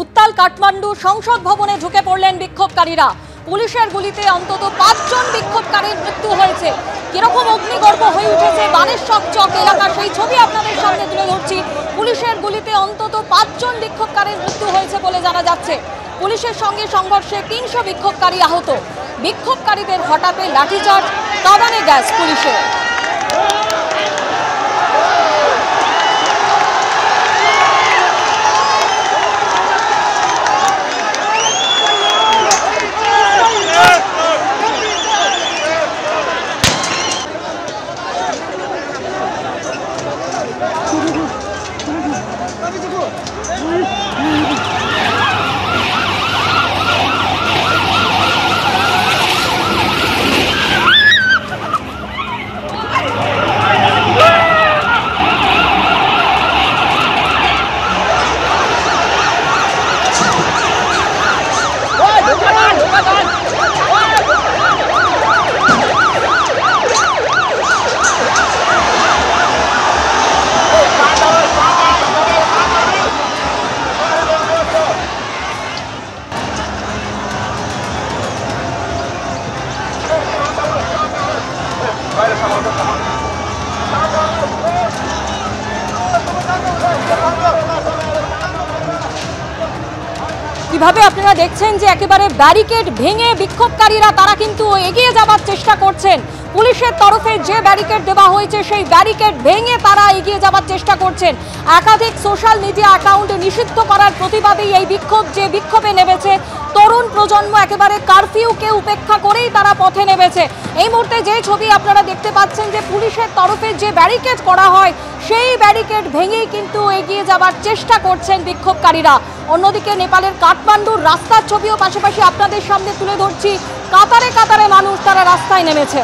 উত্তাল কাঠমান্ডু সংসদ ভবনে ঢুকে পড়লেন বিক্ষোভকারীরা। পুলিশের গুলিতে অন্তত 5 জন বিক্ষোভকারীর মৃত্যু হয়েছে। কিরকম অগ্নিগর্ভ হয়ে উঠেছে বানেশ্বর চক এলাকা, সেই ছবি আপনাদের সামনে তুলে ধরছি। পুলিশের গুলিতে অন্তত 5 জন বিক্ষোভকারীর মৃত্যু হয়েছে বলে জানা যাচ্ছে। পুলিশের সঙ্গে সংঘর্ষে 300 বিক্ষোভকারী আহত। বিক্ষোভকারীদের হঠাতে লাঠিচার্জ, কাঁদানে গ্যাস পুলিশের। কিভাবে আপনারা দেখছেন যে একেবারে ব্যারিকেড ভেঙে বিক্ষোভকারীরা তারা কিন্তু এগিয়ে যাবার চেষ্টা করছেন। পুলিশের তরফে যে ব্যারিকেড দেওয়া হয়েছে সেই ব্যারিকেড ভেঙে তারা এগিয়ে যাবার চেষ্টা করছেন। একাধিক সোশ্যাল মিডিয়া অ্যাকাউন্ট নিষিদ্ধ করার প্রতিবাদেই এই বিক্ষোভ, যে বিক্ষোভে নেমেছে তরুণ প্রজন্ম, একেবারে কারফিউকে উপেক্ষা করেই তারা পথে নেমেছে। এই মুহূর্তে যে ছবি আপনারা দেখতে পাচ্ছেন যে পুলিশের তরফে যে ব্যারিকেড করা হয় সেই ব্যারিকেড ভেঙেই কিন্তু এগিয়ে যাবার চেষ্টা করছেন বিক্ষোভকারীরা। অন্যদিকে নেপালের কাঠমান্ডুর রাস্তার ছবিও পাশাপাশি আপনাদের সামনে তুলে ধরছি। কাতারে কাতারে মানুষ তারা রাস্তায় নেমেছে।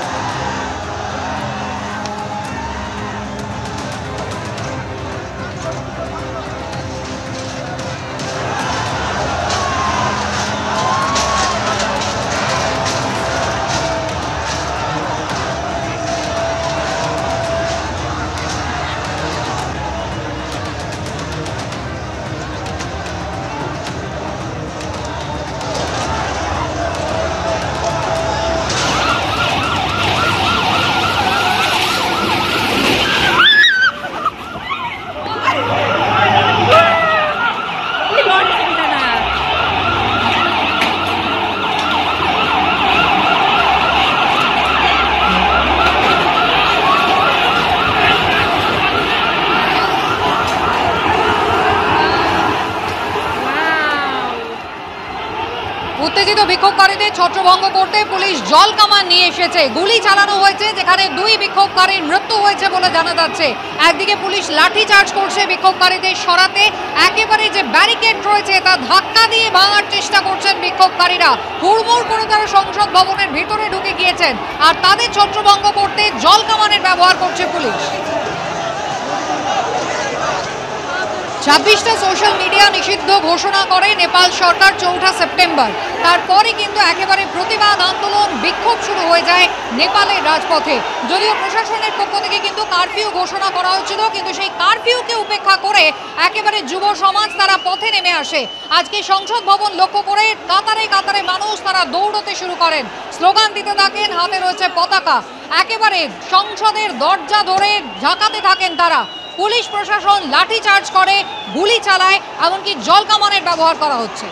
উত্তেজিত বিক্ষোভকারীদের ছত্রভঙ্গ করতে পুলিশ জল কামান নিয়ে এসেছে। গুলি চালানো হয়েছে, যেখানে 2 বিক্ষোভকারীর মৃত্যু হয়েছে বলে জানা যাচ্ছে। একদিকে পুলিশ লাঠি চার্জ করছে বিক্ষোভকারীদের সরাতে, একেবারে যে ব্যারিকেড রয়েছে তা ধাক্কা দিয়ে ভাঙার চেষ্টা করছেন বিক্ষোভকারীরা। হুড়মুড় করে তারা সংসদ ভবনের ভিতরে ঢুকে গিয়েছেন, আর তাদের ছত্রভঙ্গ করতে জল কামানের ব্যবহার করছে পুলিশ। 26টা সোশ্যাল মিডিয়া নিষিদ্ধ ঘোষণা করে নেপাল সরকার 4 সেপ্টেম্বর। তারপরে কিন্তু একেবারে প্রতিবাদ আন্দোলন, বিক্ষোভ শুরু হয়ে যায় নেপালের রাজপথে। যদিও প্রশাসনের পক্ষ থেকে কিন্তু কারফিউ ঘোষণা করা হয়েছিল, কিন্তু সেই কারফিউকে উপেক্ষা করে একেবারে যুব সমাজ তারা পথে নেমে আসে। আজকে সংসদ ভবন লক্ষ্য করে কাতারে কাতারে মানুষ তারা দৌড়তে শুরু করেন, স্লোগান দিতে থাকেন, হাতে রয়েছে পতাকা। একেবারে সংসদের দরজা ধরে ঝাঁকাতে থাকেন তারা। পুলিশ প্রশাসন লাঠি চার্জ করে, গুলি চালায়, এমনকি জল কামানের ব্যবহার করা হচ্ছে।